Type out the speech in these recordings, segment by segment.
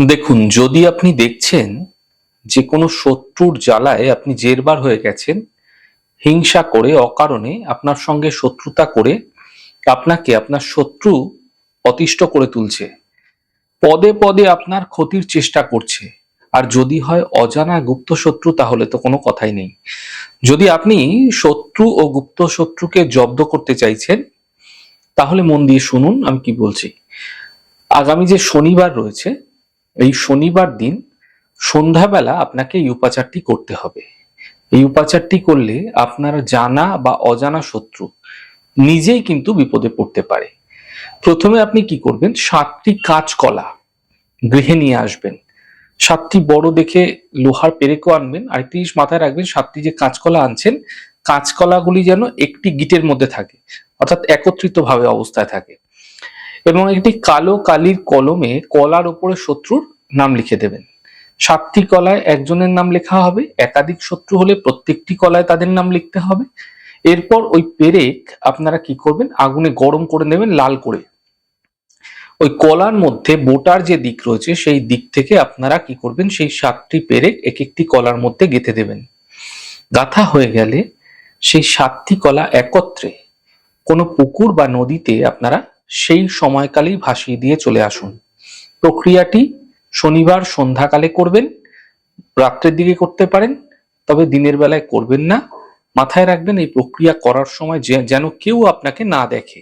দেখুন, যদি আপনি দেখছেন যে কোনো শত্রুর জ্বালায় আপনি জেরবার হয়ে গেছেন, হিংসা করে অকারণে আপনার সঙ্গে শত্রুতা করে আপনাকে আপনার শত্রু অতিষ্ঠ করে তুলছে, পদে পদে আপনার ক্ষতির চেষ্টা করছে, আর যদি হয় অজানা গুপ্ত শত্রু, তাহলে তো কোনো কথাই নেই। যদি আপনি শত্রু ও গুপ্ত শত্রুকে জব্দ করতে চাইছেন, তাহলে মন দিয়ে শুনুন আমি কি বলছি। আগামী যে শনিবার রয়েছে, এই শনিবার দিন সন্ধ্যাবেলা আপনাকে এই উপাচারটি করতে হবে। এই উপাচারটি করলে আপনার জানা বা অজানা শত্রু নিজেই কিন্তু বিপদে পড়তে পারে। প্রথমে আপনি কি করবেন, 7টি কাঁচকলা গৃহে নিয়ে আসবেন। 7টি বড় দেখে লোহার পেরেকও আনবেন। আরেকটি জিনিস মাথায় রাখবেন, 7টি যে কাঁচকলা আনছেন, কাঁচকলাগুলি যেন একটি গিটের মধ্যে থাকে, অর্থাৎ একত্রিত ভাবে অবস্থায় থাকে। এবং একটি কালো কালির কলমে কলার উপরে শত্রুর নাম লিখে দেবেন। 7টি কলায় একজনের নাম লেখা হবে, একাধিক শত্রু হলে প্রত্যেকটি কলায় তাদের নাম লিখতে হবে। এরপর ওই পেরেক আপনারা কি করবেন, আগুনে গরম করে নেবেন লাল করে। ওই কলার মধ্যে বোটার যে দিক রয়েছে সেই দিক থেকে আপনারা কি করবেন, সেই 7টি পেরেক এক একটি কলার মধ্যে গেঁথে দেবেন। গাঁথা হয়ে গেলে সেই 7টি কলা একত্রে কোনো পুকুর বা নদীতে আপনারা সেই সময়কালেই ভাসিয়ে দিয়ে চলে আসুন। প্রক্রিয়াটি শনিবার সন্ধ্যাকালে করবেন, রাত্রের দিকে করতে পারেন, তবে দিনের বেলায় করবেন না। মাথায় রাখবেন, এই প্রক্রিয়া করার সময় যেন কেউ আপনাকে না দেখে,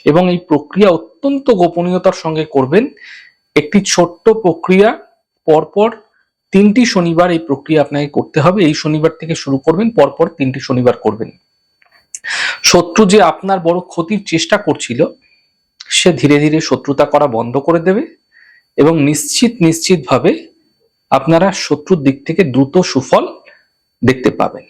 এবং এই প্রক্রিয়া অত্যন্ত গোপনীয়তার সঙ্গে করবেন। একটি ছোট্ট প্রক্রিয়া পরপর 3টি শনিবার এই প্রক্রিয়া আপনাকে করতে হবে। এই শনিবার থেকে শুরু করবেন, পরপর 3টি শনিবার করবেন। শত্রু যে আপনার বড় ক্ষতির চেষ্টা করছিল, সে ধীরে ধীরে শত্রুতা করা বন্ধ করে দেবে, এবং নিশ্চিতভাবে আপনারা শত্রুর দিক থেকে দ্রুত সুফল দেখতে পাবেন।